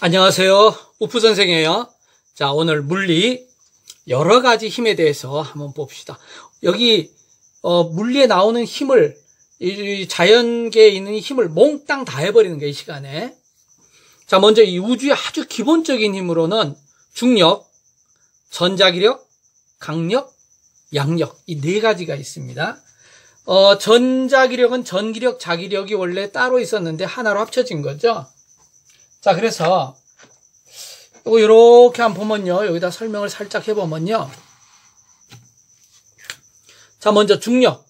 안녕하세요. 우프 선생이에요. 자, 오늘 물리 여러 가지 힘에 대해서 한번 봅시다. 여기 물리에 나오는 힘을, 이 자연계에 있는 힘을 몽땅 다 해버리는 거예요, 이 시간에. 자, 먼저 이 우주의 아주 기본적인 힘으로는 중력, 전자기력, 강력, 양력, 이 네 가지가 있습니다. 전자기력은 전기력, 자기력이 원래 따로 있었는데 하나로 합쳐진 거죠. 자, 그래서 이렇게 한번 보면요, 여기다 설명을 살짝 해보면요, 자, 먼저 중력.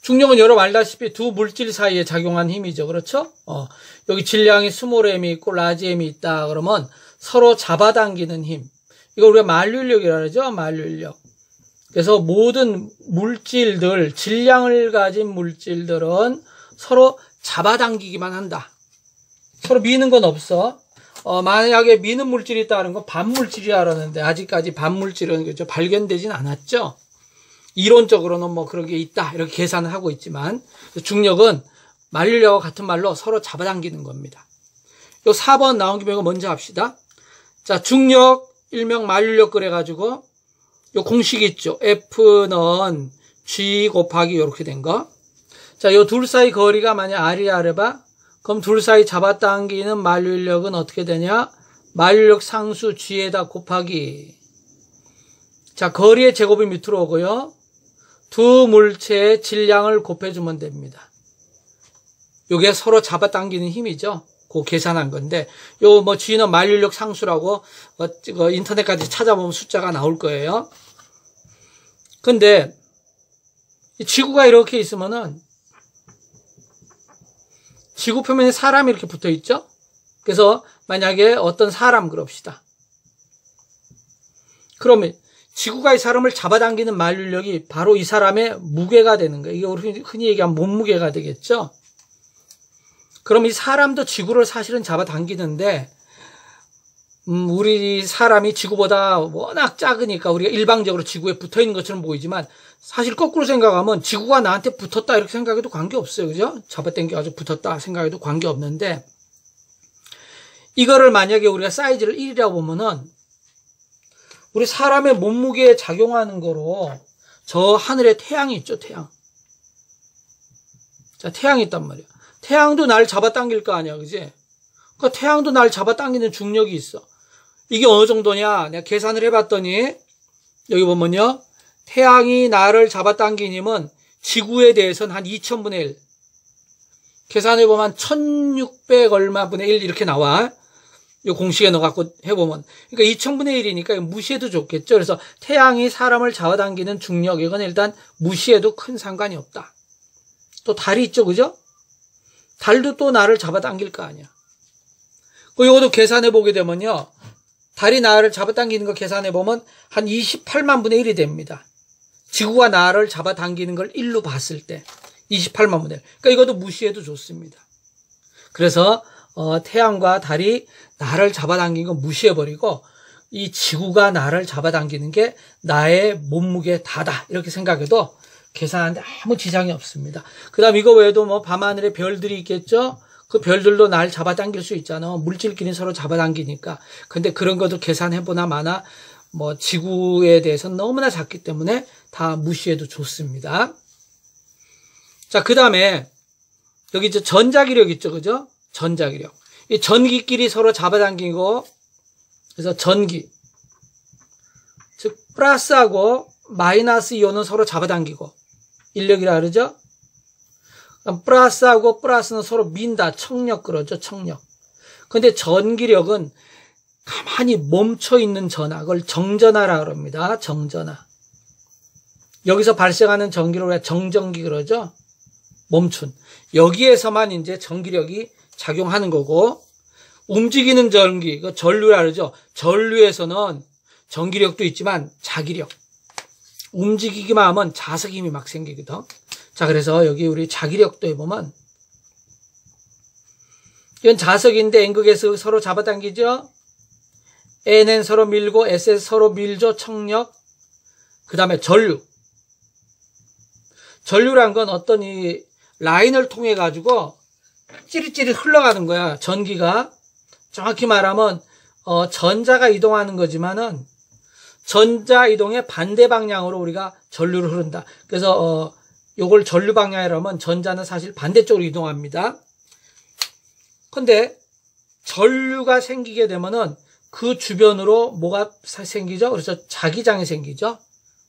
중력은 여러분 알다시피 두 물질 사이에 작용한 힘이죠. 그렇죠? 여기 질량이 스몰 m이 있고 라지 m이 있다 그러면 서로 잡아당기는 힘, 이거 우리가 만류인력이라고 그러죠. 만류인력. 그래서 모든 물질들, 질량을 가진 물질들은 서로 잡아당기기만 한다. 서로 미는 건 없어. 만약에 미는 물질이 있다는 건 반물질이라 그러는데 아직까지 반물질은 그죠, 발견되진 않았죠. 이론적으로는 뭐 그런 게 있다 이렇게 계산을 하고 있지만, 중력은 만류력과 같은 말로 서로 잡아당기는 겁니다. 요 4번 나온 김에 이거 먼저 합시다. 자, 중력 일명 만류력 그래가지고 요 공식 있죠. F는 G 곱하기 이렇게 된 거. 자, 요 둘 사이 거리가 만약 R이라 그래봐. 그럼 둘 사이 잡아당기는 만류인력은 어떻게 되냐? 만류인력 상수 G에다 곱하기. 자, 거리의 제곱이 밑으로 오고요. 두 물체의 질량을 곱해주면 됩니다. 요게 서로 잡아당기는 힘이죠. 그 계산한 건데, 요 뭐 G는 만류인력 상수라고 인터넷까지 찾아보면 숫자가 나올 거예요. 근데 이 지구가 이렇게 있으면은 지구 표면에 사람이 이렇게 붙어 있죠? 그래서 만약에 어떤 사람 그럽시다. 그러면 지구가 이 사람을 잡아당기는 만류인력이 바로 이 사람의 무게가 되는 거예요. 이게 우리 흔히 얘기하면 몸무게가 되겠죠? 그럼 이 사람도 지구를 사실은 잡아당기는데, 우리 사람이 지구보다 워낙 작으니까 우리가 일방적으로 지구에 붙어 있는 것처럼 보이지만, 사실 거꾸로 생각하면 지구가 나한테 붙었다 이렇게 생각해도 관계없어요. 그죠? 잡아당겨가지고 붙었다 생각해도 관계없는데, 이거를 만약에 우리가 사이즈를 1이라고 보면은 우리 사람의 몸무게에 작용하는 거로 저 하늘에 태양이 있죠. 태양. 자, 태양이 있단 말이야. 태양도 날 잡아당길 거 아니야. 그지? 그러니까 태양도 날 잡아당기는 중력이 있어. 이게 어느 정도냐? 내가 계산을 해봤더니 여기 보면요, 태양이 나를 잡아당긴 힘은 지구에 대해서는 한 2000분의 1. 계산해보면 1600 얼마 분의 1 이렇게 나와. 이 공식에 넣어갖고 해보면. 그러니까 2000분의 1이니까 무시해도 좋겠죠. 그래서 태양이 사람을 잡아당기는 중력, 이건 일단 무시해도 큰 상관이 없다. 또 달이 있죠. 그죠? 달도 또 나를 잡아당길 거 아니야. 이것도 계산해보게 되면요, 달이 나를 잡아당기는 거 계산해보면 한 28만 분의 1이 됩니다. 지구가 나를 잡아당기는 걸 1로 봤을 때 28만 분의 1. 그러니까 이것도 무시해도 좋습니다. 그래서 태양과 달이 나를 잡아당긴 건 무시해버리고 이 지구가 나를 잡아당기는 게 나의 몸무게 다다 이렇게 생각해도 계산하는데 아무 지장이 없습니다. 그 다음 이거 외에도 뭐 밤하늘에 별들이 있겠죠? 그 별들도 날 잡아당길 수 있잖아. 물질끼리 서로 잡아당기니까. 근데 그런 것도 계산해보나 마나 뭐 지구에 대해서는 너무나 작기 때문에 다 무시해도 좋습니다. 자, 그 다음에 여기 이제 전자기력 있죠. 그죠? 전자기력. 이 전기끼리 서로 잡아당기고, 그래서 전기. 즉, 플러스하고 마이너스 이온은 서로 잡아당기고, 인력이라 그러죠? 플러스하고 플러스는 서로 민다. 청력 그러죠. 청력. 근데 전기력은 가만히 멈춰있는 전하, 그걸 정전하라 그럽니다. 정전하. 여기서 발생하는 전기를 우리가 정전기 그러죠. 멈춘. 여기에서만 이제 전기력이 작용하는 거고, 움직이는 전기, 그 전류라 그러죠. 전류에서는 전기력도 있지만 자기력. 움직이기만 하면 자석 힘이 막 생기거든. 자, 그래서 여기 우리 자기력도 해보면, 이건 자석인데 N극에서 서로 잡아당기죠. N은 서로 밀고 S에서 서로 밀죠. 청력. 그 다음에 전류. 전류란 건 어떤 이 라인을 통해 가지고 찌릿찌릿 흘러가는 거야. 전기가. 정확히 말하면 전자가 이동하는 거지만은 전자 이동의 반대 방향으로 우리가 전류를 흐른다. 그래서 요걸 전류 방향이라면 전자는 사실 반대쪽으로 이동합니다. 근데 전류가 생기게 되면은 그 주변으로 뭐가 생기죠? 그래서 자기장이 생기죠.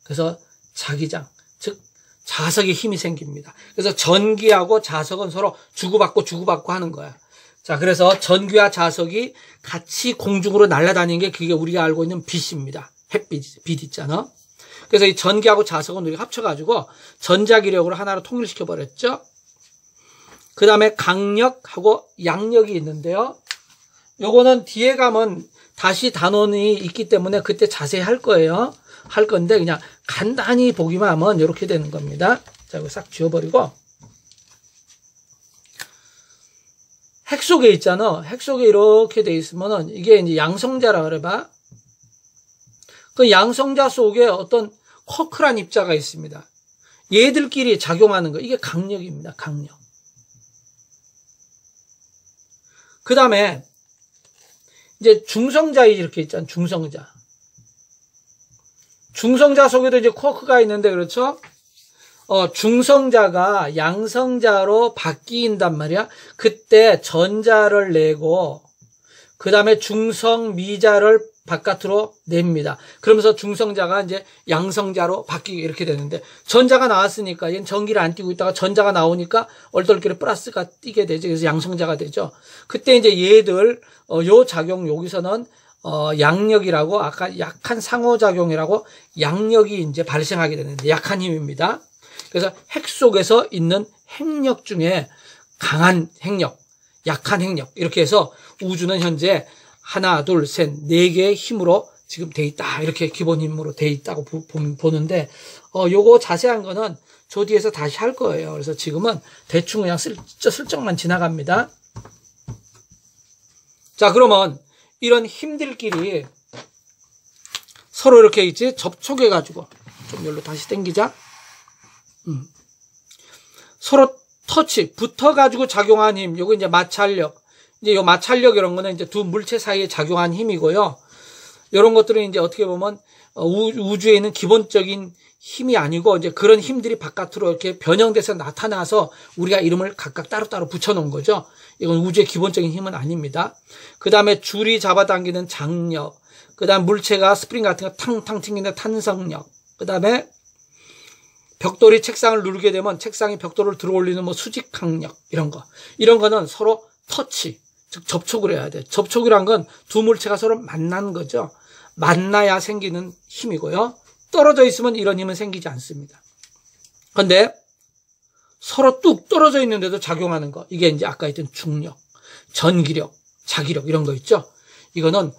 그래서 자기장, 즉 자석의 힘이 생깁니다. 그래서 전기하고 자석은 서로 주고받고 하는 거야. 자, 그래서 전기와 자석이 같이 공중으로 날아다니는 게 그게 우리가 알고 있는 빛입니다. 햇빛, 빛 있잖아. 그래서 이 전기하고 자석은 우리가 합쳐가지고 전자기력으로 하나로 통일시켜버렸죠. 그 다음에 강력하고 양력이 있는데요. 요거는 뒤에 가면 다시 단원이 있기 때문에 그때 자세히 할 거예요. 할 건데 그냥 간단히 보기만 하면 이렇게 되는 겁니다. 자, 이거 싹 지워버리고. 핵 속에 있잖아. 핵 속에 이렇게 돼 있으면은 이게 이제 양성자라 그래봐. 그 양성자 속에 어떤 쿼크란 입자가 있습니다. 얘들끼리 작용하는 거. 이게 강력입니다. 강력. 그 다음에 이제 중성자 이렇게 있잖아. 중성자. 중성자 속에도 이제 쿼크가 있는데 그렇죠? 중성자가 양성자로 바뀐단 말이야. 그때 전자를 내고 그 다음에 중성미자를 바깥으로 냅니다. 그러면서 중성자가 이제 양성자로 바뀌게 이렇게 되는데 전자가 나왔으니까 얘는 전기를 안 띄고 있다가 전자가 나오니까 얼떨결에 플러스가 띄게 되죠. 그래서 양성자가 되죠. 그때 이제 얘들 요 작용 여기서는 양력이라고 아까 약한 상호작용이라고 양력이 이제 발생하게 되는데 약한 힘입니다. 그래서 핵 속에서 있는 핵력 중에 강한 핵력, 약한 핵력 이렇게 해서 우주는 현재 하나, 둘, 셋, 네 개의 힘으로 지금 돼 있다. 이렇게 기본 힘으로 돼 있다고 보는데 요거 자세한 거는 저 뒤에서 다시 할 거예요. 그래서 지금은 대충 그냥 슬쩍만 지나갑니다. 자, 그러면 이런 힘들끼리 서로 이렇게 있지 접촉해가지고 좀 여기로 다시 당기자. 서로 터치 붙어가지고 작용한 힘. 요거 이제 마찰력. 이제 요 마찰력 이런 거는 이제 두 물체 사이에 작용한 힘이고요. 이런 것들은 이제 어떻게 보면 우주에 있는 기본적인 힘이 아니고 이제 그런 힘들이 바깥으로 이렇게 변형돼서 나타나서 우리가 이름을 각각 따로따로 붙여놓은 거죠. 이건 우주의 기본적인 힘은 아닙니다. 그 다음에 줄이 잡아당기는 장력, 그 다음 물체가 스프링 같은 거 탕탕 튕기는 탄성력, 그 다음에 벽돌이 책상을 누르게 되면 책상이 벽돌을 들어올리는 뭐 수직항력 이런 거는 서로 터치, 즉 접촉을 해야 돼. 접촉이란 건 두 물체가 서로 만난 거죠. 만나야 생기는 힘이고요. 떨어져 있으면 이런 힘은 생기지 않습니다. 그런데 서로 뚝 떨어져 있는데도 작용하는 거. 이게 이제 아까 했던 중력, 전기력, 자기력 이런 거 있죠. 이거는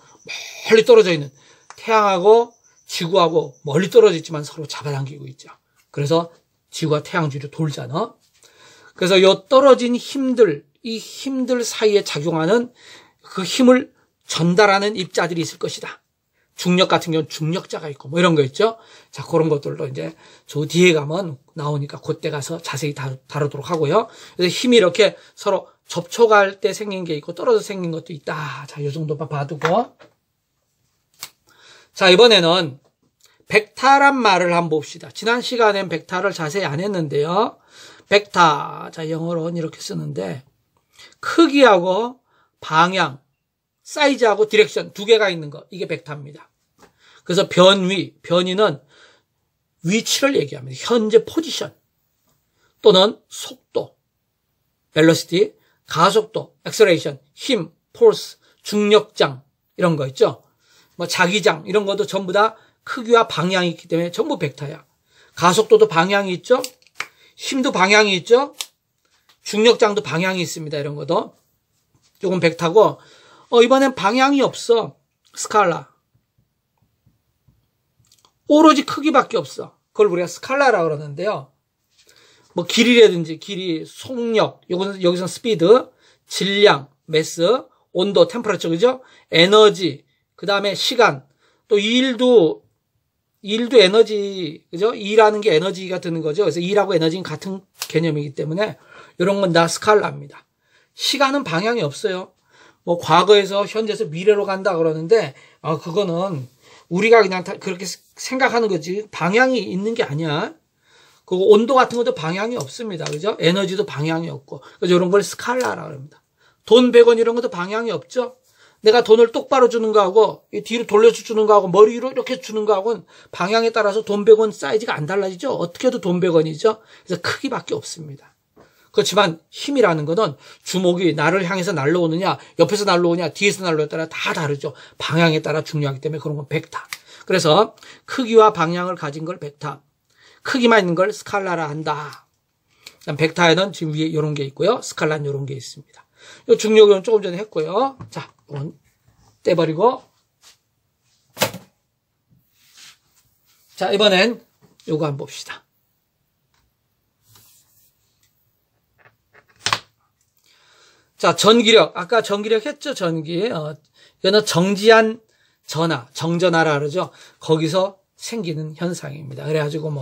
멀리 떨어져 있는 태양하고 지구하고 멀리 떨어져 있지만 서로 잡아당기고 있죠. 그래서 지구가 태양 주위로 돌잖아. 그래서 요 떨어진 힘들, 이 힘들 사이에 작용하는 그 힘을 전달하는 입자들이 있을 것이다. 중력 같은 경우는 중력자가 있고 뭐 이런 거 있죠. 자, 그런 것들도 이제 저 뒤에 가면 나오니까 그때 가서 자세히 다루도록 하고요. 그래서 힘이 이렇게 서로 접촉할 때 생긴 게 있고 떨어져 생긴 것도 있다. 자, 요 정도만 봐두고. 자, 이번에는 벡터란 말을 한번 봅시다. 지난 시간엔 벡터를 자세히 안 했는데요. 벡터, 자, 영어로는 이렇게 쓰는데 크기하고 방향, 사이즈하고 디렉션 두 개가 있는 거. 이게 벡터입니다. 그래서 변위는 위치를 얘기합니다. 현재 포지션 또는 속도, velocity, 가속도, acceleration, 힘, force, 중력장 이런 거 있죠. 뭐 자기장 이런 것도 전부 다 크기와 방향이 있기 때문에 전부 벡터야. 가속도도 방향이 있죠. 힘도 방향이 있죠. 중력장도 방향이 있습니다. 이런 것도. 조금 벡터고 이번엔 방향이 없어. 스칼라. 오로지 크기밖에 없어. 그걸 우리가 스칼라라고 그러는데요. 뭐 길이라든지 길이, 속력, 여기서는 스피드, 질량, 매스, 온도, 템퍼러처, 그죠? 에너지, 그 다음에 시간, 또 일도 에너지, 그죠? 일하는 게 에너지가 드는 거죠. 그래서 일하고 에너지는 같은 개념이기 때문에 이런 건 다 스칼라입니다. 시간은 방향이 없어요. 뭐 과거에서 현재에서 미래로 간다 그러는데 그거는 우리가 그냥 다 그렇게 생각하는 거지 방향이 있는 게 아니야. 그 온도 같은 것도 방향이 없습니다. 그죠? 에너지도 방향이 없고. 그래서 이런 걸 스칼라라고 합니다. 돈 100원 이런 것도 방향이 없죠? 내가 돈을 똑바로 주는 거하고, 뒤로 돌려서 주는 거하고, 머리 위로 이렇게 주는 거하고는 방향에 따라서 돈 100원 사이즈가 안 달라지죠? 어떻게 해도 돈 100원이죠? 그래서 크기밖에 없습니다. 그렇지만 힘이라는 거는 주먹이 나를 향해서 날라오느냐, 옆에서 날라오느냐, 뒤에서 날라오느냐에 따라 다 다르죠. 방향에 따라 중요하기 때문에 그런 건 벡터. 그래서 크기와 방향을 가진 걸 벡터. 크기만 있는 걸 스칼라라 한다. 벡터에는 지금 위에 이런 게 있고요. 스칼라는 이런 게 있습니다. 이 중력은 조금 전에 했고요. 자, 이건 떼버리고. 자, 이번엔 요거 한번 봅시다. 자, 전기력. 아까 전기력 했죠, 전기. 이거는 정지한 전하, 정전하라 그러죠. 거기서 생기는 현상입니다. 그래가지고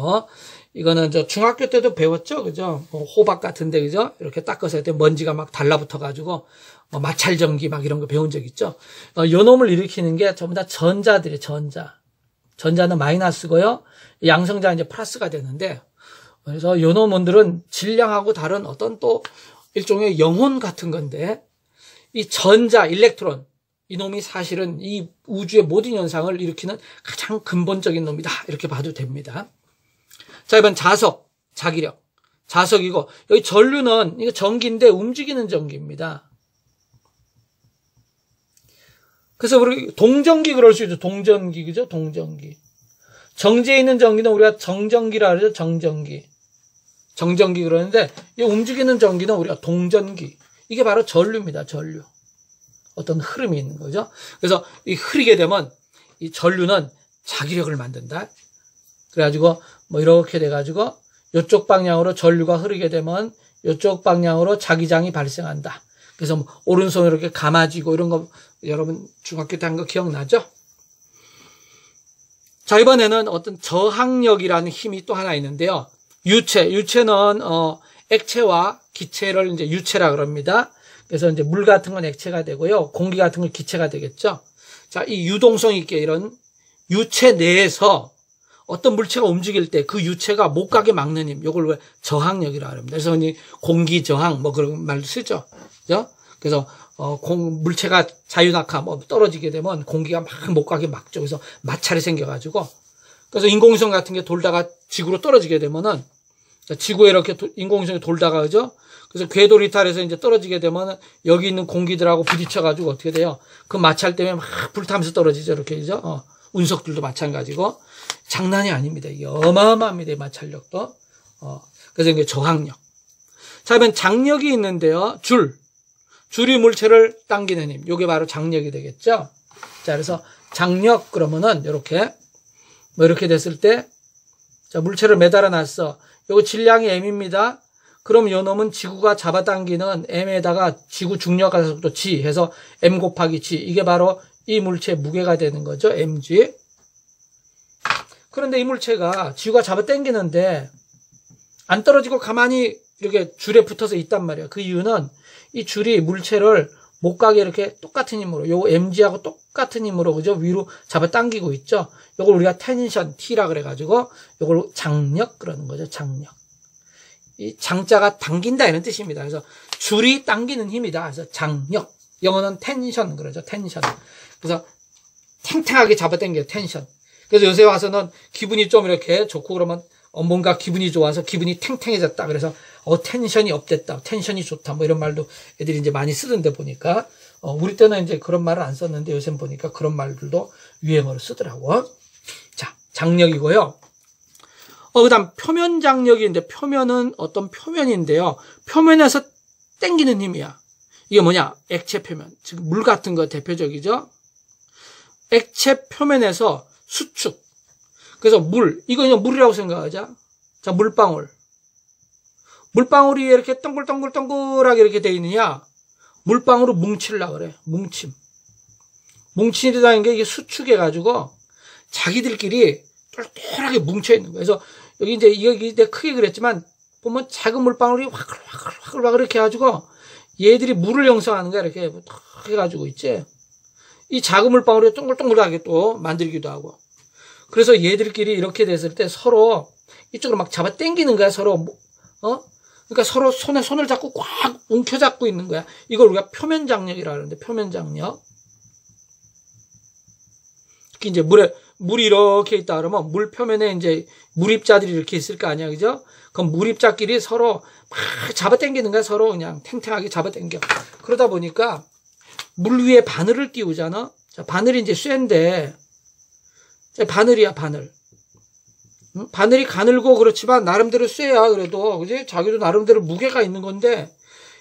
이거는 중학교 때도 배웠죠, 그죠? 호박 같은데, 그죠? 이렇게 닦아서 할 때 먼지가 막 달라붙어가지고, 마찰전기 막 이런 거 배운 적 있죠? 요 놈을 일으키는 게 전부 다 전자들이에요, 전자. 전자는 마이너스고요. 양성자는 이제 플러스가 되는데, 그래서 요 놈들은 질량하고 다른 어떤 또 일종의 영혼 같은 건데, 이 전자, 일렉트론, 이놈이 사실은 이 우주의 모든 현상을 일으키는 가장 근본적인 놈이다. 이렇게 봐도 됩니다. 자, 이번 자석, 자기력. 자석이고, 여기 전류는 이거 전기인데 움직이는 전기입니다. 그래서 우리 동전기 그럴 수 있죠. 동전기, 그죠? 동전기. 정지해 있는 전기는 우리가 정전기라 그러죠. 정전기. 정전기 그러는데, 이 움직이는 전기는 우리가 동전기. 이게 바로 전류입니다. 전류. 어떤 흐름이 있는 거죠. 그래서 이 흐리게 되면 이 전류는 자기력을 만든다. 그래가지고 이렇게 돼가지고 이쪽 방향으로 전류가 흐르게 되면 이쪽 방향으로 자기장이 발생한다. 그래서 오른손 이렇게 감아지고 이런 거 여러분 중학교 때 한 거 기억나죠? 자, 이번에는 어떤 저항력이라는 힘이 또 하나 있는데요. 유체는 액체와 기체를 이제 유체라 그럽니다. 그래서 이제 물 같은 건 액체가 되고요. 공기 같은 건 기체가 되겠죠. 자, 이 유동성 있게 이런 유체 내에서 어떤 물체가 움직일 때 그 유체가 못 가게 막는 힘, 이걸 왜 저항력이라고 합니다. 그래서 공기 저항 그런 말도 쓰죠. 그죠? 그래서 물체가 자유낙하 떨어지게 되면 공기가 막 못 가게 막죠. 그래서 마찰이 생겨가지고 그래서 인공위성 같은 게 돌다가 지구로 떨어지게 되면은 지구에 이렇게 인공위성이 돌다가 그죠? 그래서 궤도 이탈해서 이제 떨어지게 되면 여기 있는 공기들하고 부딪혀가지고 어떻게 돼요? 그 마찰 때문에 막 불타면서 떨어지죠. 이렇게 그죠? 운석들도 마찬가지고 장난이 아닙니다. 이게 어마어마합니다. 이 마찰력도. 그래서 이게 저항력. 자, 그러면 장력이 있는데요. 줄이 물체를 당기는 힘. 이게 바로 장력이 되겠죠. 자, 그래서 장력 그러면은 이렇게 됐을 때 자, 물체를 매달아 놨어. 요거 질량이 m입니다. 그럼 요 놈은 지구가 잡아당기는 m에다가 지구 중력가속도 g 해서 m 곱하기 g. 이게 바로 이 물체의 무게가 되는 거죠. mg. 그런데 이 물체가 지구가 잡아당기는데 안 떨어지고 가만히 이렇게 줄에 붙어서 있단 말이에요. 그 이유는 이 줄이 물체를 못 가게 이렇게 똑같은 힘으로, 요 mg하고 똑같은 힘으로, 그죠? 위로 잡아당기고 있죠? 요걸 우리가 텐션, T라 그래가지고, 요걸 장력, 그러는 거죠. 장력. 이 장자가 당긴다, 이런 뜻입니다. 그래서 줄이 당기는 힘이다. 그래서 장력. 영어는 텐션, 그러죠. 텐션. 그래서 탱탱하게 잡아당겨요. 텐션. 그래서 요새 와서는 기분이 좀 이렇게 좋고 그러면 뭔가 기분이 좋아서 기분이 탱탱해졌다. 그래서 텐션이 업됐다. 텐션이 좋다. 이런 말도 애들이 이제 많이 쓰던데 보니까 우리 때는 이제 그런 말을 안 썼는데 요새 보니까 그런 말들도 유행어로 쓰더라고. 자, 장력이고요. 그다음 표면 장력이 있는데 표면은 어떤 표면인데요. 표면에서 당기는 힘이야. 이게 뭐냐? 액체 표면. 지금 물 같은 거 대표적이죠. 액체 표면에서 수축. 그래서 이거 그냥 물이라고 생각하자. 자, 물방울. 물방울이 이렇게 동글동글동글하게 이렇게 돼 있느냐? 물방울을 뭉치려고 그래. 뭉치다는 게 이게 수축해가지고 자기들끼리 똘똘하게 뭉쳐 있는 거예요. 그래서 여기 내가 크게 그랬지만 보면 작은 물방울이 와글와글 이렇게 해가지고 얘들이 물을 형성하는 거야. 이렇게 탁 해가지고 있지. 이 작은 물방울이 동글동글하게 또 만들기도 하고. 그래서 얘들끼리 이렇게 됐을 때 서로 이쪽으로 막 잡아 당기는 거야. 서로 그러니까 서로 손에 손을 잡고 꽉 움켜잡고 있는 거야. 이걸 우리가 표면장력이라고 하는데, 표면장력. 특히 이제 물이 이렇게 있다 그러면 물 표면에 이제 물입자들이 이렇게 있을 거 아니야, 그죠? 그럼 물입자끼리 서로 막 잡아 당기는 거야. 서로 그냥 탱탱하게 잡아 당겨. 그러다 보니까 물 위에 바늘을 띄우잖아. 자, 바늘이 이제 쇠인데, 바늘이야, 바늘. 바늘이 가늘고 그렇지만 나름대로 쇠야. 그래도 그지? 자기도 나름대로 무게가 있는 건데,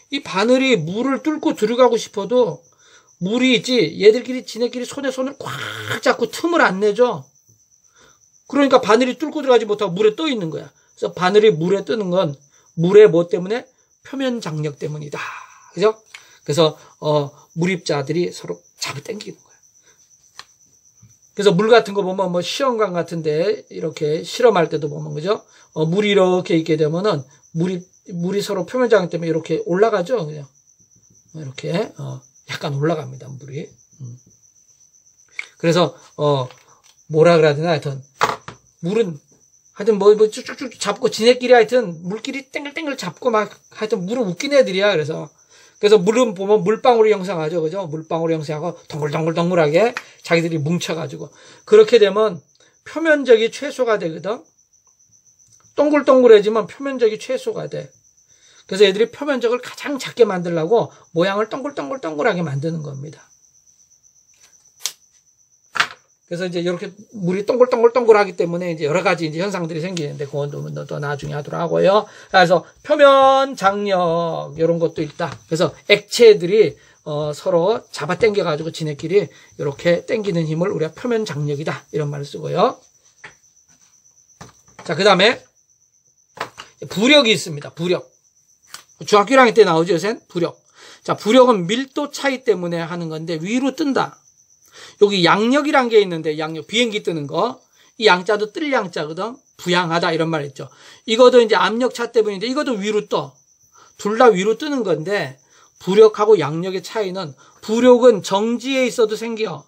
이 바늘이 물을 뚫고 들어가고 싶어도 물이 있지, 얘들끼리 지네끼리 손에 손을 꽉 잡고 틈을 안 내줘. 그러니까 바늘이 뚫고 들어가지 못하고 물에 떠 있는 거야. 그래서 바늘이 물에 뜨는 건 물의 뭐 때문에? 표면 장력 때문이다. 그죠? 그래서 물입자들이 서로 잡아당기는 거야. 그래서 물 같은 거 보면 뭐 시험관 같은데 이렇게 실험할 때도 보면, 그죠? 물이 이렇게 있게 되면은 물이 서로 표면 장력 때문에 이렇게 올라가죠. 그냥 이렇게 약간 올라갑니다, 물이. 그래서 뭐라 그래야 되나, 하여튼 물은 하여튼 뭐 쭉쭉쭉 잡고 지네끼리 하여튼 물끼리 땡글땡글 잡고 막 하여튼 물은 웃긴 애들이야. 그래서 물은 보면 물방울이 형성하죠, 그죠? 물방울이 형성하고 동글동글동글하게 자기들이 뭉쳐가지고 그렇게 되면 표면적이 최소가 되거든. 동글동글해지면 표면적이 최소가 돼. 그래서 애들이 표면적을 가장 작게 만들려고 모양을 동글동글동글하게 만드는 겁니다. 그래서 이제 이렇게 물이 동글동글동글하기 때문에 이제 여러 가지 이제 현상들이 생기는데, 그건 또 나중에 하도록 하고요. 그래서 표면 장력 이런 것도 있다. 그래서 액체들이 서로 잡아 당겨 가지고 지네끼리 이렇게 당기는 힘을 우리가 표면 장력이다, 이런 말을 쓰고요. 자, 그다음에 부력이 있습니다. 부력. 중학교 1학년 때 나오죠, 요새 부력. 자, 부력은 밀도 차이 때문에 하는 건데 위로 뜬다. 여기 양력이란 게 있는데, 양력, 비행기 뜨는 거. 이 양자도 뜰 양자거든. 부양하다, 이런 말 있죠. 이것도 이제 압력 차 때문인데, 이것도 위로 떠. 둘 다 위로 뜨는 건데, 부력하고 양력의 차이는, 부력은 정지에 있어도 생겨.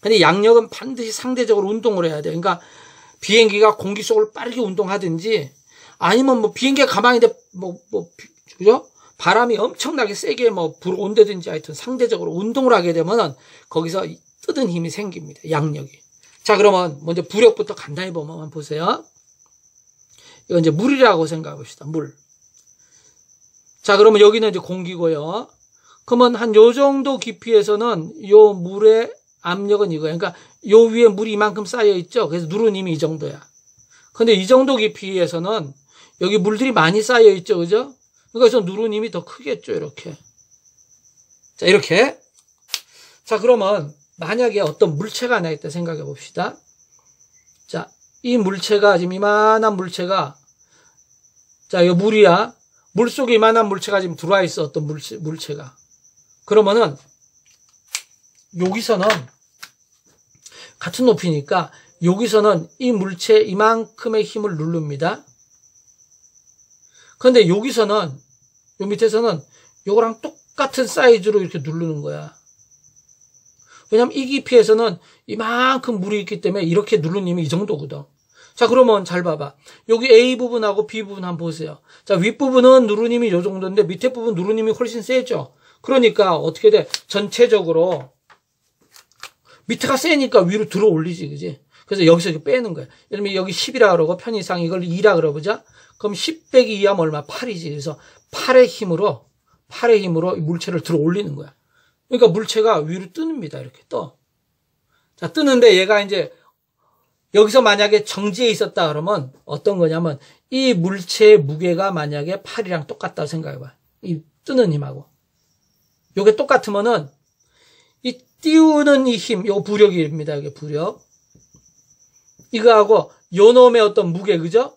근데 양력은 반드시 상대적으로 운동을 해야 돼. 그러니까, 비행기가 공기 속을 빠르게 운동하든지, 아니면 뭐, 비행기가 가만히 있는데, 그죠? 바람이 엄청나게 세게 불어온다든지 하여튼 상대적으로 운동을 하게 되면은 거기서 뜨는 힘이 생깁니다. 양력이. 자, 그러면 먼저 부력부터 간단히 보면 보세요. 이건 이제 물이라고 생각해 봅시다. 물. 자, 그러면 여기는 이제 공기고요. 그러면 한 요 정도 깊이에서는 요 물의 압력은 이거예요. 그러니까 요 위에 물이 이만큼 쌓여 있죠. 그래서 누르님이 이 정도야. 근데 이 정도 깊이에서는 여기 물들이 많이 쌓여 있죠. 그죠? 그래서 누르님이 더 크겠죠, 이렇게. 자, 이렇게. 자, 그러면 만약에 어떤 물체가 하나 있다 생각해 봅시다. 자, 이 물체가, 지금 이만한 물체가, 자, 이 물이야. 물 속에 이만한 물체가 지금 들어와 있어, 어떤 물체가. 그러면은, 여기서는, 같은 높이니까, 여기서는 이 물체 이만큼의 힘을 누릅니다. 근데 여기서는, 요 밑에서는 요거랑 똑같은 사이즈로 이렇게 누르는 거야. 왜냐면 이 깊이에서는 이만큼 물이 있기 때문에 이렇게 누르는 힘이 이 정도거든. 자, 그러면 잘 봐봐. 여기 A 부분하고 B 부분 한번 보세요. 자, 윗부분은 누르는 힘이 요 정도인데 밑에 부분 누르는 힘이 훨씬 세죠. 그러니까 어떻게 돼? 전체적으로 밑에가 세니까 위로 들어 올리지, 그지? 그래서 여기서 이렇게 빼는 거야. 예를 들면 여기 10이라 그러고 편의상 이걸 2라 그러보자. 그럼 10 빼기 2하면 얼마? 8이지. 그래서 8의 힘으로 이 물체를 들어 올리는 거야. 그러니까 물체가 위로 뜹니다. 이렇게 떠. 자, 뜨는데 얘가 이제 여기서 만약에 정지해 있었다 그러면 어떤 거냐면 이 물체의 무게가 만약에 8이랑 똑같다고 생각해봐. 이 뜨는 힘하고. 요게 똑같으면은 이 띄우는 이 힘, 요 부력입니다. 이게 부력. 이거하고 요 놈의 어떤 무게, 그죠?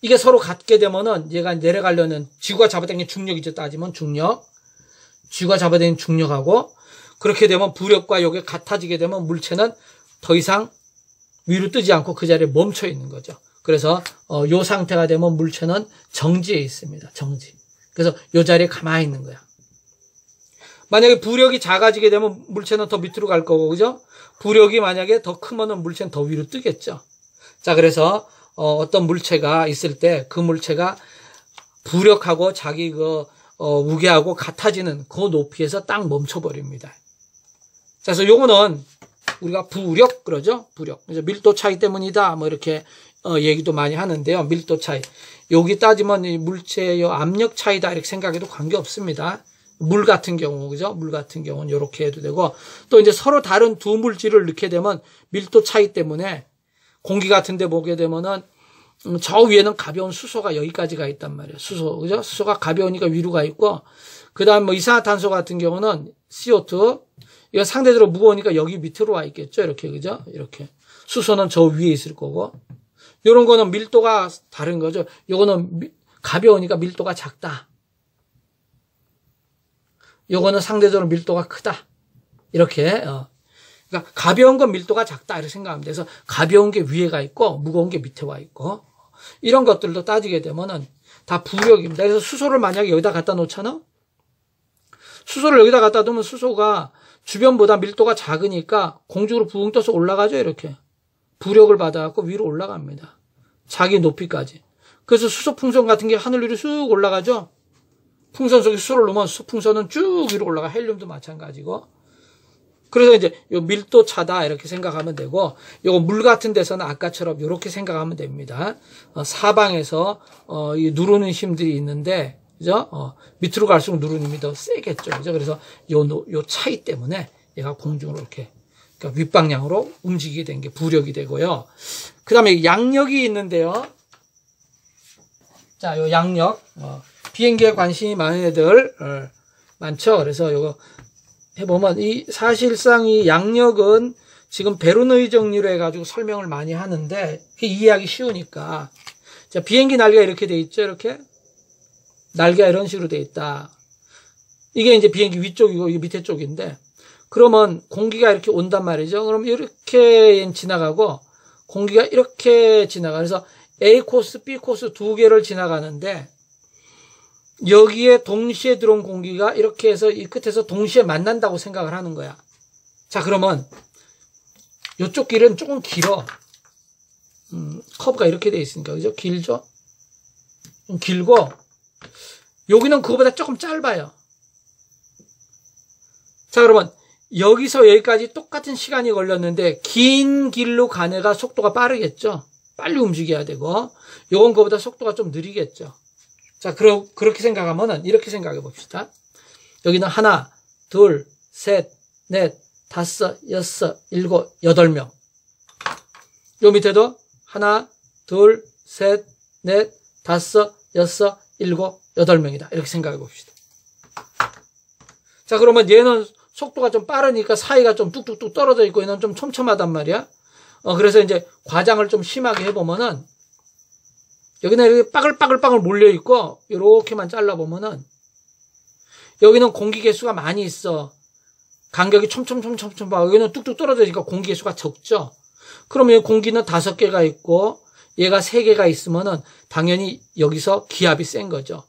이게 서로 같게 되면은 얘가 내려가려는 지구가 잡아당기는 중력이죠. 따지면 중력. 지구가 잡아당기는 중력하고 그렇게 되면 부력과 요게 같아지게 되면 물체는 더 이상 위로 뜨지 않고 그 자리에 멈춰 있는 거죠. 그래서 요 상태가 되면 물체는 정지해 있습니다. 정지. 그래서 요 자리에 가만히 있는 거야. 만약에 부력이 작아지게 되면 물체는 더 밑으로 갈 거고, 그죠? 부력이 만약에 더 크면은 물체는 더 위로 뜨겠죠. 자, 그래서 어떤 물체가 있을 때 그 물체가 부력하고 자기 무게하고 같아지는 그 높이에서 딱 멈춰버립니다. 자, 그래서 요거는 우리가 부력 그러죠? 부력. 그래서 밀도 차이 때문이다. 뭐 이렇게 얘기도 많이 하는데요. 밀도 차이. 여기 따지면 이 물체의 압력 차이다 이렇게 생각해도 관계 없습니다. 물 같은 경우, 그죠? 물 같은 경우는 이렇게 해도 되고, 또 이제 서로 다른 두 물질을 넣게 되면 밀도 차이 때문에 공기 같은 데 보게 되면은 저 위에는 가벼운 수소가 여기까지가 있단 말이에요. 수소, 그죠? 수소가 가벼우니까 위로 가 있고, 그 다음 뭐 이산화탄소 같은 경우는 CO2, 이거 상대적으로 무거우니까 여기 밑으로 와 있겠죠? 이렇게, 그죠? 이렇게. 수소는 저 위에 있을 거고, 요런 거는 밀도가 다른 거죠. 요거는 가벼우니까 밀도가 작다. 요거는 상대적으로 밀도가 크다. 이렇게, 그러니까 가벼운 건 밀도가 작다. 이렇게 생각하면 돼서 가벼운 게 위에가 있고, 무거운 게 밑에 와 있고, 이런 것들도 따지게 되면은 다 부력입니다. 그래서 수소를 만약에 여기다 갖다 놓잖아? 수소를 여기다 갖다 두면 수소가 주변보다 밀도가 작으니까 공중으로 붕 떠서 올라가죠, 이렇게. 부력을 받아갖고 위로 올라갑니다. 자기 높이까지. 그래서 수소 풍선 같은 게 하늘 위로 쑥 올라가죠? 풍선 속에 수소를 넣으면 풍선은 쭉 위로 올라가. 헬륨도 마찬가지고. 그래서 이제 요 밀도 차다 이렇게 생각하면 되고, 요거 물 같은 데서는 아까처럼 이렇게 생각하면 됩니다. 사방에서 이 누르는 힘들이 있는데, 그죠? 밑으로 갈수록 누르는 힘이 더 세겠죠, 그죠? 그래서 요 차이 때문에 얘가 공중으로 이렇게, 그러니까 윗방향으로 움직이게 된 게 부력이 되고요. 그 다음에 양력이 있는데요. 자, 요 양력. 비행기에 관심이 많은 애들 많죠. 그래서 요거 해보면 사실상 이 양력은 지금 베르노이 정리로 해가지고 설명을 많이 하는데 그게 이해하기 쉬우니까. 자, 비행기 날개가 이렇게 돼 있죠. 이렇게 날개가 이런 식으로 돼 있다. 이게 이제 비행기 위쪽이고 이게 밑에 쪽인데, 그러면 공기가 이렇게 온단 말이죠. 그럼 이렇게 지나가고 공기가 이렇게 지나가. 그래서 A 코스, B 코스 두 개를 지나가는데, 여기에 동시에 들어온 공기가 이렇게 해서 이 끝에서 동시에 만난다고 생각을 하는 거야. 자, 그러면 이쪽 길은 조금 길어. 커브가 이렇게 돼 있으니까, 그죠? 길죠? 좀 길고, 여기는 그거보다 조금 짧아요. 자, 그러면 여기서 여기까지 똑같은 시간이 걸렸는데 긴 길로 간 애가 속도가 빠르겠죠? 빨리 움직여야 되고, 요건 그거보다 속도가 좀 느리겠죠? 자, 그렇게 생각하면은 이렇게 생각해 봅시다. 여기는 하나, 둘, 셋, 넷, 다섯, 여섯, 일곱, 8명. 요 밑에도 하나, 둘, 셋, 넷, 다섯, 여섯, 일곱, 8명이다. 이렇게 생각해 봅시다. 자, 그러면 얘는 속도가 좀 빠르니까 사이가 좀 뚝뚝뚝 떨어져 있고 얘는 좀 촘촘하단 말이야. 그래서 이제 과장을 좀 심하게 해보면은 여기는 이렇게 빠글빠글빠글 몰려있고, 요렇게만 잘라보면은, 여기는 공기 개수가 많이 있어. 간격이 촘촘하고, 여기는 뚝뚝 떨어지니까 공기 개수가 적죠? 그러면 여기 공기는 5개가 있고, 얘가 3개가 있으면은, 당연히 여기서 기압이 센 거죠.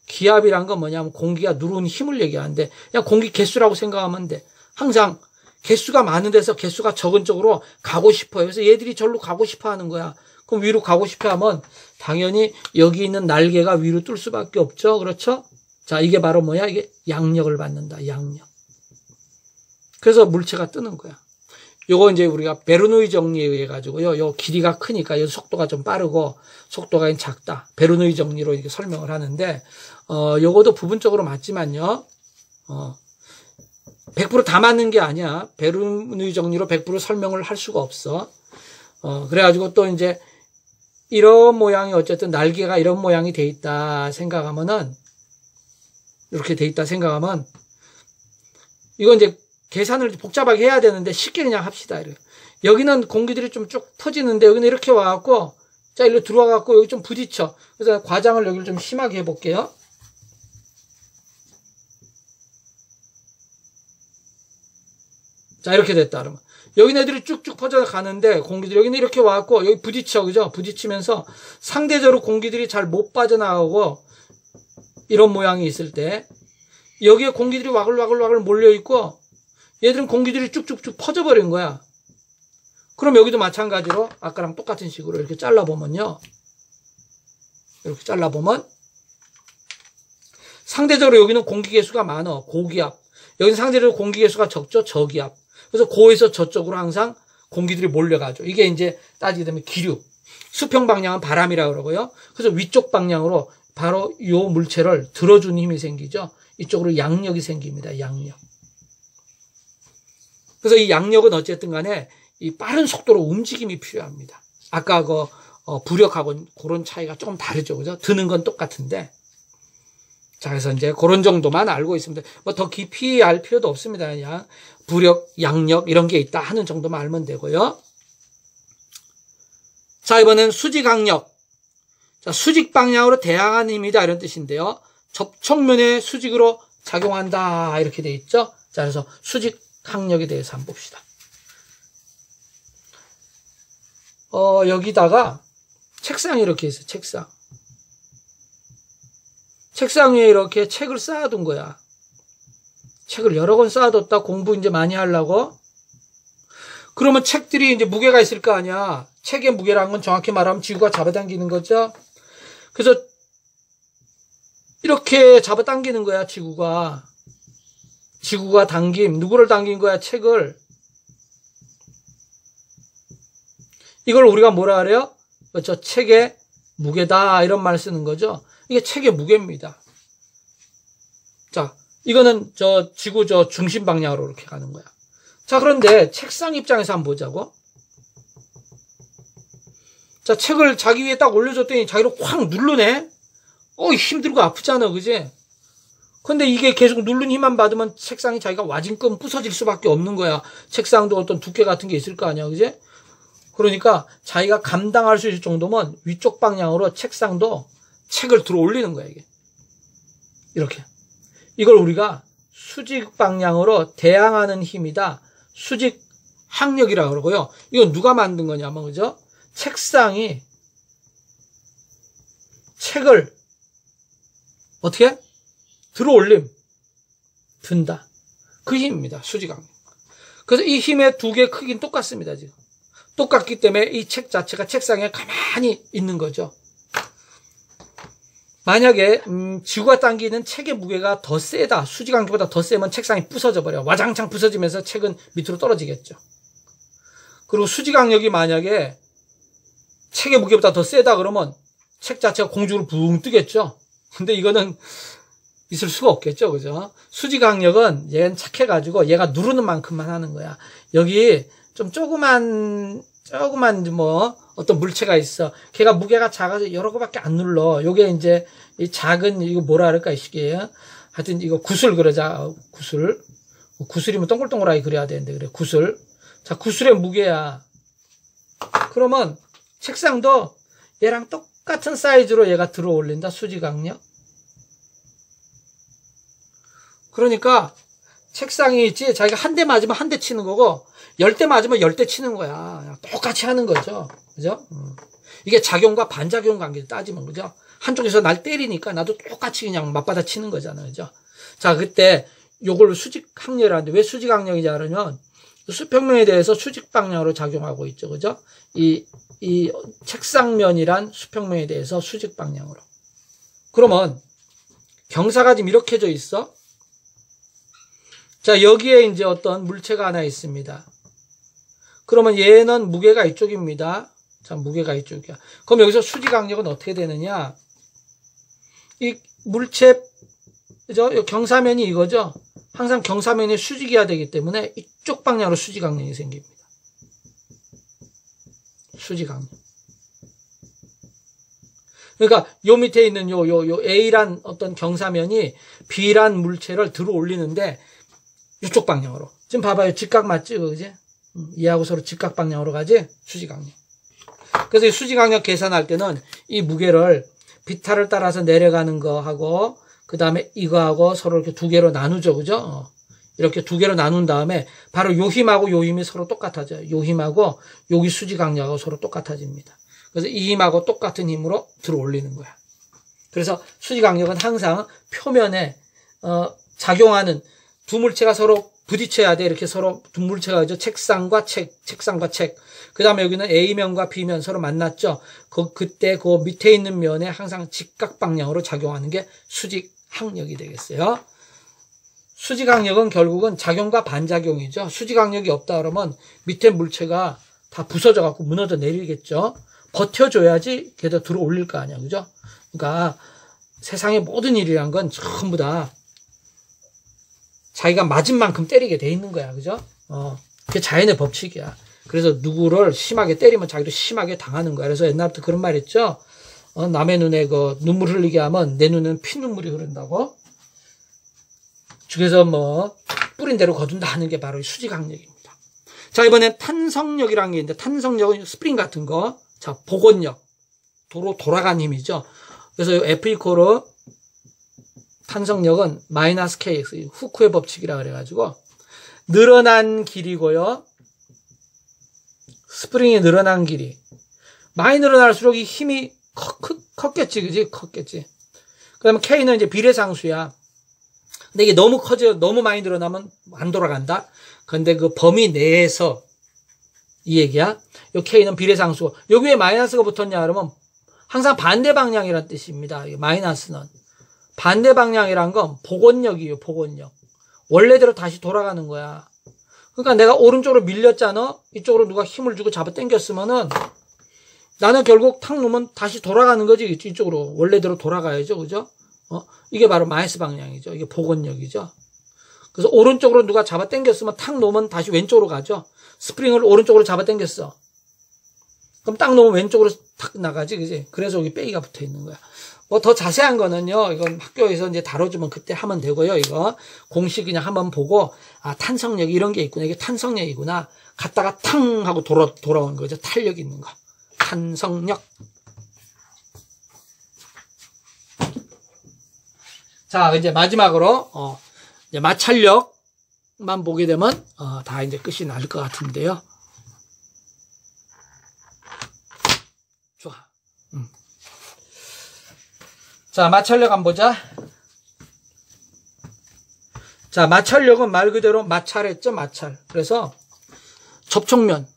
기압이란 건 뭐냐면, 공기가 누르는 힘을 얘기하는데, 그냥 공기 개수라고 생각하면 돼. 항상, 개수가 많은 데서 개수가 적은 쪽으로 가고 싶어요. 그래서 얘들이 절로 가고 싶어 하는 거야. 그럼 위로 가고 싶어 하면 당연히 여기 있는 날개가 위로 뜰 수밖에 없죠. 그렇죠? 자, 이게 바로 뭐야? 이게 양력을 받는다. 양력. 그래서 물체가 뜨는 거야. 요거 이제 우리가 베르노이 정리에 의해 가지고요. 요 길이가 크니까 요 속도가 좀 빠르고 속도가 작다. 베르노이 정리로 이렇게 설명을 하는데, 요거도 부분적으로 맞지만요. 100% 다 맞는 게 아니야. 베르노이 정리로 100% 설명을 할 수가 없어. 그래가지고 또 이제 이런 모양이 어쨌든 날개가 이런 모양이 돼 있다 생각하면은, 이렇게 돼 있다 생각하면, 이건 이제 계산을 복잡하게 해야 되는데 쉽게 그냥 합시다. 이렇게. 여기는 공기들이 좀 쭉 퍼지는데 여기는 이렇게 와갖고, 자, 일로 들어와갖고 여기 좀 부딪혀. 그래서 과장을 여기를 좀 심하게 해볼게요. 자, 이렇게 됐다. 그러면. 여기 애들이 쭉쭉 퍼져 가는데 공기들이 여기는 이렇게 와갖고 여기 부딪혀, 그죠? 부딪히면서 상대적으로 공기들이 잘 못 빠져나가고 이런 모양이 있을 때 여기에 공기들이 와글와글 몰려있고 얘들은 공기들이 쭉쭉쭉 퍼져버린 거야. 그럼 여기도 마찬가지로 아까랑 똑같은 식으로 이렇게 잘라보면요. 이렇게 잘라보면 상대적으로 여기는 공기계수가 많아. 고기압. 여기는 상대적으로 공기계수가 적죠. 저기압. 그래서 고에서 저쪽으로 항상 공기들이 몰려가죠. 이게 이제 따지게 되면 기류. 수평 방향은 바람이라고 그러고요. 그래서 위쪽 방향으로 바로 이 물체를 들어주는 힘이 생기죠. 이쪽으로 양력이 생깁니다. 양력. 그래서 이 양력은 어쨌든 간에 이 빠른 속도로 움직임이 필요합니다. 아까 그 부력하고는 그런 차이가 조금 다르죠. 그죠? 드는 건 똑같은데. 자, 그래서 이제 그런 정도만 알고 있습니다. 뭐 더 깊이 알 필요도 없습니다. 그냥 부력, 양력 이런 게 있다 하는 정도만 알면 되고요. 자, 이번엔 수직항력. 자, 수직 방향으로 대항하는 힘이다 이런 뜻인데요. 접촉면에 수직으로 작용한다 이렇게 돼 있죠. 자, 그래서 수직항력에 대해서 한번 봅시다. 여기다가 책상이 이렇게 있어요. 책상 위에 이렇게 책을 쌓아둔 거야. 책을 여러 권 쌓아뒀다 공부 이제 많이 하려고. 그러면 책들이 이제 무게가 있을 거 아니야. 책의 무게라는 건 정확히 말하면 지구가 잡아당기는 거죠. 그래서 이렇게 잡아당기는 거야, 지구가. 지구가 당김. 누구를 당긴 거야? 책을. 이걸 우리가 뭐라 그래요? 저 책의 무게다 이런 말 쓰는 거죠. 이게 책의 무게입니다. 자, 이거는 저 지구 저 중심 방향으로 이렇게 가는 거야. 자, 그런데 책상 입장에서 한번 보자고. 자, 책을 자기 위에 딱 올려줬더니 자기를 확 누르네. 힘들고 아프잖아, 그지? 근데 이게 계속 누른 힘만 받으면 책상이 자기가 와진끔 부서질 수밖에 없는 거야. 책상도 어떤 두께 같은 게 있을 거 아니야, 그지? 그러니까 자기가 감당할 수 있을 정도면 위쪽 방향으로 책상도 책을 들어 올리는 거야, 이게. 이렇게. 이걸 우리가 수직 방향으로 대항하는 힘이다. 수직 항력이라고 그러고요. 이건 누가 만든 거냐면, 그죠? 책상이 책을 어떻게? 들어 올림. 든다. 그 힘입니다. 수직 항력. 그래서 이 힘의 두 개의 크기는 똑같습니다, 지금. 똑같기 때문에 이 책 자체가 책상에 가만히 있는 거죠. 만약에 지구가 당기는 책의 무게가 더 세다. 수직항력보다 더 세면 책상이 부서져 버려요. 와장창 부서지면서 책은 밑으로 떨어지겠죠. 그리고 수직항력이 만약에 책의 무게보다 더 세다 그러면 책 자체가 공중으로 붕 뜨겠죠. 근데 이거는 있을 수가 없겠죠. 그죠? 수직항력은 얘는 착해가지고 얘가 누르는 만큼만 하는 거야. 여기 좀 조그만 뭐 어떤 물체가 있어. 걔가 무게가 작아서 여러 개밖에 안 눌러. 요게 이제 이 작은 이거 뭐라 그럴까 이 시기에요. 하여튼 이거 구슬 그러자. 구슬이면 동글동글하게 그려야 되는데 그래. 구슬. 자, 구슬의 무게야. 그러면 책상도 얘랑 똑같은 사이즈로 얘가 들어 올린다. 수직항력. 그러니까 책상이 있지. 자기가 한 대 맞으면 한 대 치는 거고 10대 맞으면 10대 치는 거야. 똑같이 하는 거죠. 그죠? 이게 작용과 반작용 관계를 따지면, 그죠? 한쪽에서 날 때리니까 나도 똑같이 그냥 맞받아 치는 거잖아요. 그죠? 자, 그때 요걸 수직항력이라는데 왜 수직항력이냐 그러면 수평면에 대해서 수직 방향으로 작용하고 있죠. 그죠? 이 책상면이란 수평면에 대해서 수직 방향으로. 그러면 경사가 지금 이렇게 져 있어. 자, 여기에 이제 어떤 물체가 하나 있습니다. 그러면 얘는 무게가 이쪽입니다. 자, 무게가 이쪽이야. 그럼 여기서 수직항력은 어떻게 되느냐? 이 물체, 그죠? 경사면이 이거죠? 항상 경사면이 수직이어야 되기 때문에 이쪽 방향으로 수직항력이 생깁니다. 수직항력. 그러니까 요 밑에 있는 요 A란 어떤 경사면이 B란 물체를 들어 올리는데 이쪽 방향으로. 지금 봐봐요. 직각 맞지? 그지? 얘하고 서로 직각 방향으로 가지? 수직항력. 그래서 이 수직항력 계산할 때는 이 무게를 비타를 따라서 내려가는 거하고 그 다음에 이거하고 서로 이렇게 두 개로 나누죠. 그죠? 이렇게 두 개로 나눈 다음에 바로 요 힘하고 요 힘이 서로 똑같아져요. 요 힘하고 여기 수직항력하고 서로 똑같아집니다. 그래서 이 힘하고 똑같은 힘으로 들어 올리는 거야. 그래서 수지 강력은 항상 표면에 작용하는 두 물체가 서로 부딪혀야 돼. 이렇게 서로 두 물체가 있죠. 책상과 책, 책상과 책. 그 다음에 여기는 A면과 B면 서로 만났죠. 그때 그 밑에 있는 면에 항상 직각 방향으로 작용하는 게 수직항력이 되겠어요. 수직항력은 결국은 작용과 반작용이죠. 수직항력이 없다 그러면 밑에 물체가 다 부서져 갖고 무너져 내리겠죠. 버텨줘야지 걔도 들어 올릴 거 아니야. 그죠? 그러니까 세상의 모든 일이란 건 전부 다 자기가 맞은 만큼 때리게 돼 있는 거야. 그죠? 그게 자연의 법칙이야. 그래서 누구를 심하게 때리면 자기도 심하게 당하는 거야. 그래서 옛날부터 그런 말 있죠? 남의 눈에 그 눈물 흘리게 하면 내 눈은 피눈물이 흐른다고. 그래서 뭐 뿌린 대로 거둔다 하는 게 바로 수직항력입니다. 자, 이번엔 탄성력이라는 게 있는데, 탄성력은 스프링 같은 거. 자, 복원력. 도로 돌아간 힘이죠. 그래서 F 이코르 탄성력은 마이너스 KX, 후크의 법칙이라 그래가지고, 늘어난 길이고요. 스프링이 늘어난 길이. 많이 늘어날수록 이 힘이 컸겠지, 그지? 컸겠지. 그 다음에 K는 이제 비례상수야. 근데 이게 너무 커져, 너무 많이 늘어나면 안 돌아간다? 근데 그 범위 내에서 이 얘기야. 요 K는 비례상수. 여기 왜 마이너스가 붙었냐, 그러면 항상 반대 방향이란 뜻입니다. 마이너스는. 반대 방향이란 건 복원력이에요, 복원력. 원래대로 다시 돌아가는 거야. 그러니까 내가 오른쪽으로 밀렸잖아? 이쪽으로 누가 힘을 주고 잡아 당겼으면은 나는 결국 탁 놓으면 다시 돌아가는 거지, 이쪽으로. 원래대로 돌아가야죠, 그죠? 이게 바로 마이너스 방향이죠. 이게 복원력이죠. 그래서 오른쪽으로 누가 잡아 당겼으면 탁 놓으면 다시 왼쪽으로 가죠. 스프링을 오른쪽으로 잡아 당겼어. 그럼 딱 놓으면 왼쪽으로 탁 나가지, 그지? 그래서 여기 빼기가 붙어 있는 거야. 뭐 더 자세한 거는요, 이건 학교에서 이제 다뤄주면 그때 하면 되고요, 이거. 공식 그냥 한번 보고, 아, 탄성력이 이런 게 있구나. 이게 탄성력이구나. 갔다가 탕 하고 돌아오는 거죠. 탄력이 있는 거. 탄성력. 자, 이제 마지막으로, 이제 마찰력만 보게 되면, 다 이제 끝이 날 것 같은데요. 좋아. 자, 마찰력 한번 보자. 자, 마찰력은 말 그대로 마찰했죠, 마찰. 그래서 접촉면,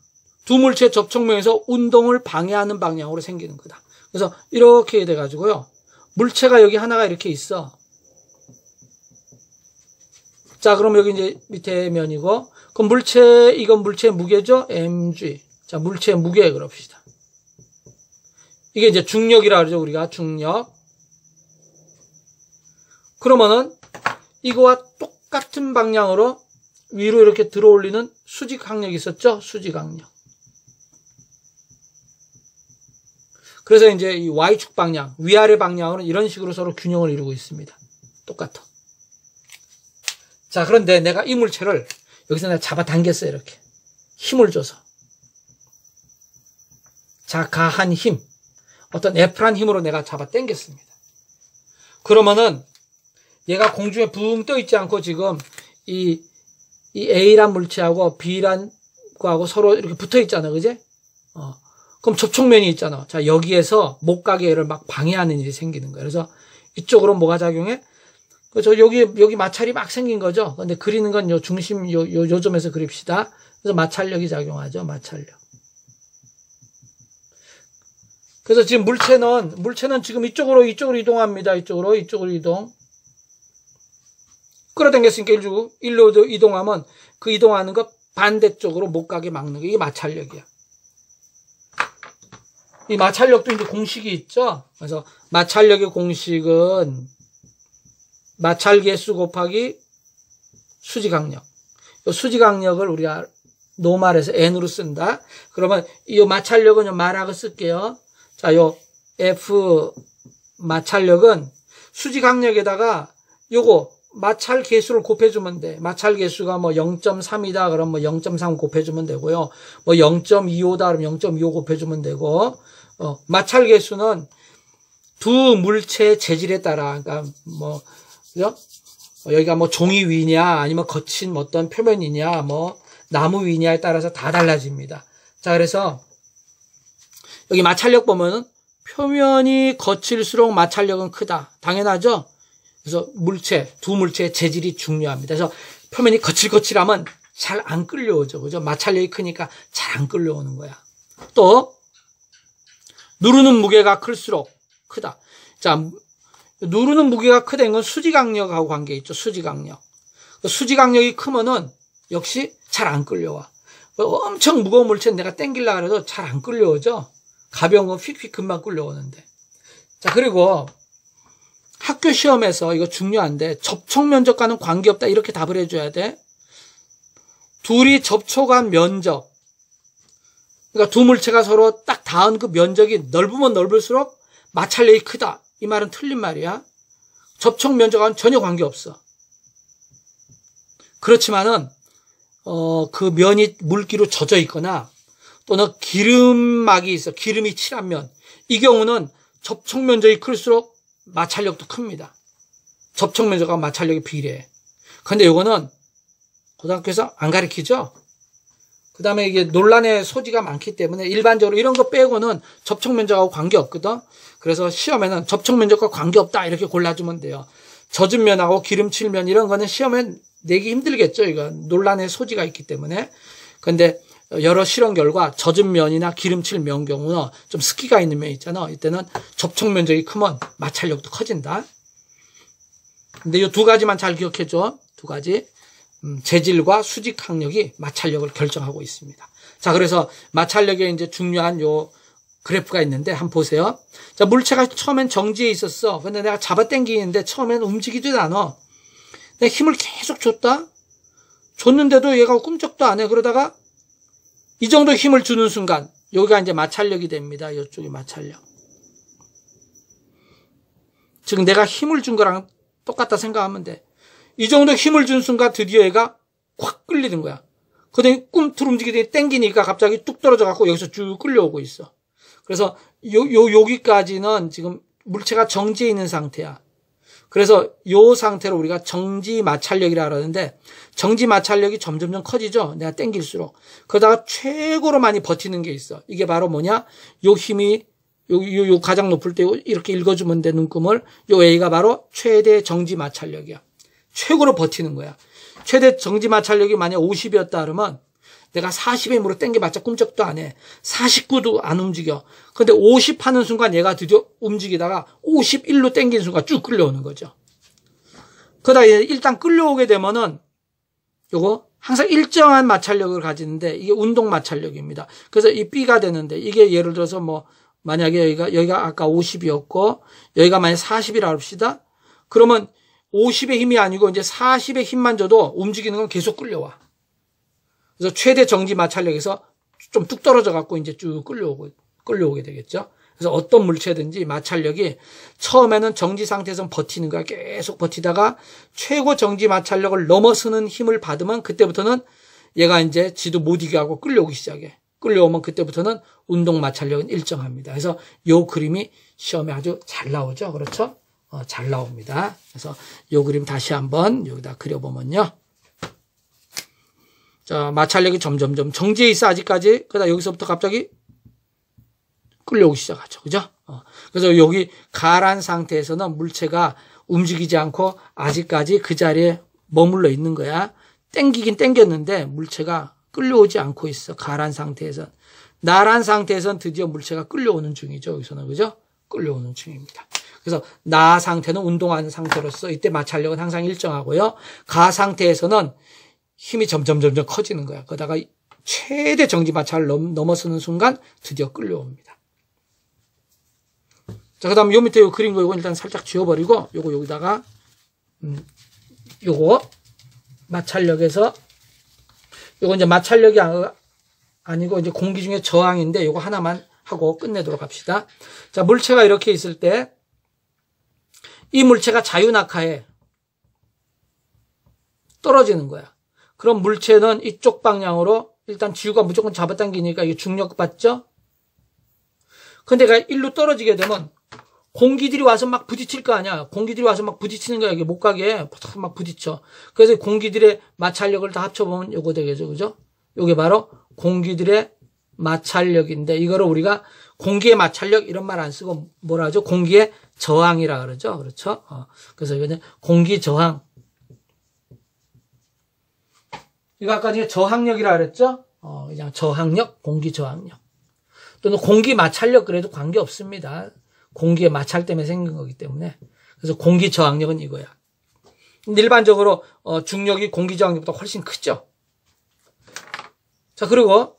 두 물체의 접촉면에서 운동을 방해하는 방향으로 생기는 거다. 그래서 이렇게 돼가지고요. 물체가 여기 하나가 이렇게 있어. 자, 그럼 여기 이제 밑에 면이고, 그럼 이건 물체의 무게죠? mg. 자, 물체의 무게 그럽시다. 이게 이제 중력이라 그러죠, 우리가. 중력. 그러면은, 이거와 똑같은 방향으로 위로 이렇게 들어 올리는 수직항력이 있었죠? 수직항력. 그래서 이제 이 Y축 방향, 위아래 방향으로 이런 식으로 서로 균형을 이루고 있습니다. 똑같아. 자, 그런데 내가 이 물체를 여기서 내가 잡아당겼어요, 이렇게. 힘을 줘서. 자, 가한 힘. 어떤 F란 힘으로 내가 잡아당겼습니다. 그러면은 얘가 공중에 붕 떠 있지 않고 지금 이 A란 물체하고 B란 거하고 서로 이렇게 붙어 있잖아, 그지? 그럼 접촉면이 있잖아. 자, 여기에서 못 가게 얘를 막 방해하는 일이 생기는 거야. 그래서 이쪽으로 뭐가 작용해? 그래서 여기 마찰이 막 생긴 거죠. 근데 그리는 건 요 중심, 요 점에서 그립시다. 그래서 마찰력이 작용하죠, 마찰력. 그래서 지금 물체는 지금 이쪽으로 이동합니다. 이쪽으로 이동. 끌어당겼으니까 일로 이동하면 그 이동하는 거 반대쪽으로 못 가게 막는 게 이게 마찰력이야. 이 마찰력도 이제 공식이 있죠. 그래서 마찰력의 공식은 마찰계수 곱하기 수직항력. 이 수직항력을 우리가 노말에서 n으로 쓴다. 그러면 이 마찰력은 말하고 쓸게요. 자, 요 F 마찰력은 수직항력에다가 요거 마찰 계수를 곱해주면 돼. 마찰 계수가 뭐 0.3이다 그러면 뭐 0.3 곱해주면 되고요. 뭐 0.25다 그러면 0.25 곱해주면 되고, 마찰 계수는 두 물체의 재질에 따라, 그러니까 뭐, 그죠? 여기가 뭐 종이 위냐, 아니면 거친 어떤 표면이냐, 뭐 나무 위냐에 따라서 다 달라집니다. 자, 그래서 여기 마찰력 보면은 표면이 거칠수록 마찰력은 크다. 당연하죠? 그래서 두 물체의 재질이 중요합니다. 그래서 표면이 거칠거칠하면 잘 안 끌려오죠. 그죠? 마찰력이 크니까 잘 안 끌려오는 거야. 또, 누르는 무게가 클수록 크다. 자, 누르는 무게가 크다는 건 수지강력하고 관계 있죠. 수지강력. 수지강력이 크면은 역시 잘 안 끌려와. 엄청 무거운 물체는 내가 당기려고 해도 잘 안 끌려오죠. 가벼운 건 휙휙 금방 끌려오는데. 자, 그리고 학교 시험에서 이거 중요한데 접촉 면적과는 관계없다 이렇게 답을 해줘야 돼. 둘이 접촉한 면적, 그러니까 두 물체가 서로 딱 닿은 그 면적이 넓으면 넓을수록 마찰력이 크다. 이 말은 틀린 말이야. 접촉 면적과는 전혀 관계없어. 그렇지만은 그 면이 물기로 젖어 있거나 또는 기름막이 있어. 기름이 칠한 면. 이 경우는 접촉 면적이 클수록 마찰력도 큽니다. 접촉 면적과 마찰력이 비례해. 근데 이거는 고등학교에서 안 가르치죠. 그 다음에 이게 논란의 소지가 많기 때문에 일반적으로 이런 거 빼고는 접촉 면적하고 관계없거든. 그래서 시험에는 접촉 면적과 관계없다 이렇게 골라주면 돼요. 젖은 면하고 기름칠 면 이런 거는 시험에 내기 힘들겠죠. 이거 논란의 소지가 있기 때문에. 근데 여러 실험 결과 젖은 면이나 기름칠 면 경우는 좀 습기가 있는 면 있잖아. 이때는 접촉 면적이 크면 마찰력도 커진다. 근데 이 두 가지만 잘 기억해줘. 두 가지. 재질과 수직 항력이 마찰력을 결정하고 있습니다. 자, 그래서 마찰력에 이제 중요한 요 그래프가 있는데 한번 보세요. 자, 물체가 처음엔 정지해 있었어. 근데 내가 잡아당기는데 처음엔 움직이지도 않아. 내가 힘을 계속 줬는데도 얘가 꿈쩍도 안 해. 그러다가 이 정도 힘을 주는 순간 여기가 이제 마찰력이 됩니다. 이쪽이 마찰력. 즉 내가 힘을 준 거랑 똑같다 생각하면 돼. 이 정도 힘을 준 순간 드디어 얘가 확 끌리는 거야. 그다음에 꿈틀 움직이더니 땡기니까 갑자기 뚝 떨어져 갖고 여기서 쭉 끌려오고 있어. 그래서 여기까지는 지금 물체가 정지해 있는 상태야. 그래서 요 상태로 우리가 정지 마찰력이라 그러는데 정지 마찰력이 점점점 커지죠. 내가 땡길수록. 그러다가 최고로 많이 버티는 게 있어. 이게 바로 뭐냐? 요 힘이 요 가장 높을 때 이렇게 읽어주면 돼 눈금을. 요 A가 바로 최대 정지 마찰력이야. 최고로 버티는 거야. 최대 정지 마찰력이 만약 50이었다 그러면 내가 40의 힘으로 당겨봤자 꿈쩍도 안 해. 49도 안 움직여. 근데 50 하는 순간 얘가 드디어 움직이다가 51로 당긴 순간 쭉 끌려오는 거죠. 그러다 일단 끌려오게 되면은 요거 항상 일정한 마찰력을 가지는데 이게 운동 마찰력입니다. 그래서 이 B가 되는데 이게 예를 들어서 뭐 만약에 여기가 아까 50이었고 여기가 만약 40이라 합시다. 그러면 50의 힘이 아니고 이제 40의 힘만 줘도 움직이는 건 계속 끌려와. 그래서 최대 정지 마찰력에서 좀 뚝 떨어져 갖고 이제 쭉 끌려오게 되겠죠. 그래서 어떤 물체든지 마찰력이 처음에는 정지 상태에서 버티는 거야. 계속 버티다가 최고 정지 마찰력을 넘어서는 힘을 받으면 그때부터는 얘가 이제 지도 못 이겨 하고 끌려오기 시작해. 끌려오면 그때부터는 운동 마찰력은 일정합니다. 그래서 요 그림이 시험에 아주 잘 나오죠. 그렇죠? 잘 나옵니다. 그래서 요 그림 다시 한번 여기다 그려보면요. 자, 마찰력이 점점점 정지해 있어 아직까지. 그러다 여기서부터 갑자기 끌려오기 시작하죠. 그죠? 그래서 여기 가라앉은 상태에서는 물체가 움직이지 않고 아직까지 그 자리에 머물러 있는 거야. 땡기긴 땡겼는데 물체가 끌려오지 않고 있어. 가라앉은 상태에선. 나란 상태에선 드디어 물체가 끌려오는 중이죠. 여기서는. 그죠? 끌려오는 중입니다. 그래서 나 상태는 운동하는 상태로서 이때 마찰력은 항상 일정하고요. 가 상태에서는 힘이 점점 커지는 거야. 그러다가 최대 정지 마찰을 넘어서는 순간 드디어 끌려옵니다. 자, 그 다음 요 밑에 요 그린 거 이거 일단 살짝 지워버리고 요거 여기다가 요거 마찰력에서 요거 이제 마찰력이 아니고 이제 공기 중에 저항인데 요거 하나만 하고 끝내도록 합시다. 자, 물체가 이렇게 있을 때 이 물체가 자유낙하에 떨어지는 거야. 그럼 물체는 이쪽 방향으로 일단 지구가 무조건 잡아당기니까 이게 중력 받죠? 근데 얘가 일로 떨어지게 되면 공기들이 와서 막 부딪힐 거 아니야. 공기들이 와서 막 부딪히는 거야. 이게 못 가게 막 부딪혀. 그래서 공기들의 마찰력을 다 합쳐보면 요거 되겠죠. 그죠? 요게 바로 공기들의 마찰력인데 이거를 우리가 공기의 마찰력 이런 말 안 쓰고 뭐라 하죠? 공기의 저항이라 그러죠. 그렇죠? 그래서 이거는 공기 저항. 이거 아까 전에 저항력이라 그랬죠? 그냥 저항력, 공기 저항력. 또는 공기 마찰력 그래도 관계 없습니다. 공기의 마찰 때문에 생긴 거기 때문에. 그래서 공기 저항력은 이거야. 일반적으로 중력이 공기 저항력보다 훨씬 크죠. 자, 그리고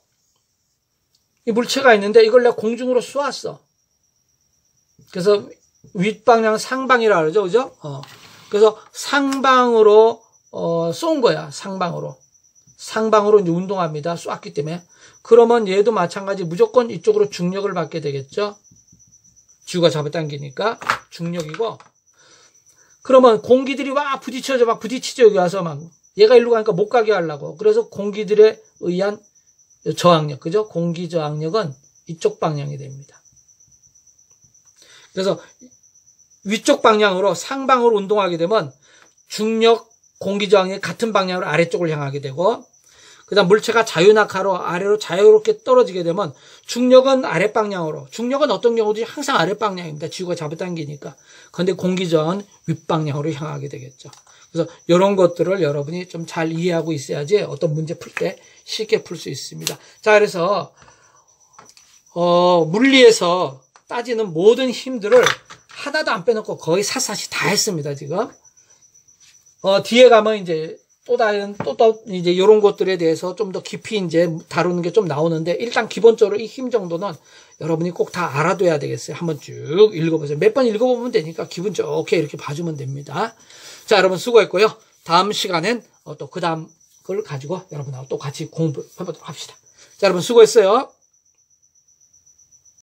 이 물체가 있는데 이걸 내가 공중으로 쏘았어. 그래서 윗방향 상방이라 그러죠. 그죠? 그래서 상방으로 쏜 거야. 상방으로. 상방으로 이제 운동합니다. 쏘았기 때문에. 그러면 얘도 마찬가지 무조건 이쪽으로 중력을 받게 되겠죠. 지구가 잡아당기니까 중력이고. 그러면 공기들이 막 부딪혀져 막 부딪히죠. 여기 와서 막 얘가 일로 가니까 못 가게 하려고. 그래서 공기들에 의한 저항력, 그죠? 공기 저항력은 이쪽 방향이 됩니다. 그래서 위쪽 방향으로 상방으로 운동하게 되면 중력, 공기 저항력이 같은 방향으로 아래쪽을 향하게 되고, 그 다음 물체가 자유낙하로 아래로 자유롭게 떨어지게 되면 중력은 아랫방향으로, 중력은 어떤 경우도 항상 아랫방향입니다. 지구가 잡아당기니까. 그런데 공기 저항은 윗방향으로 향하게 되겠죠. 그래서 이런 것들을 여러분이 좀 잘 이해하고 있어야지 어떤 문제 풀 때 쉽게 풀 수 있습니다. 자, 그래서 물리에서 따지는 모든 힘들을 하나도 안 빼놓고 거의 샅샅이 다 했습니다, 지금. 뒤에 가면 이제 또 다른 이제 이런 것들에 대해서 좀 더 깊이 이제 다루는 게 좀 나오는데, 일단 기본적으로 이 힘 정도는 여러분이 꼭 다 알아둬야 되겠어요. 한번 쭉 읽어보세요. 몇 번 읽어보면 되니까 기분 좋게 이렇게 봐주면 됩니다. 자, 여러분 수고했고요. 다음 시간엔 또 그 다음 걸 가지고 여러분하고 또 같이 공부해보도록 합시다. 자, 여러분 수고했어요.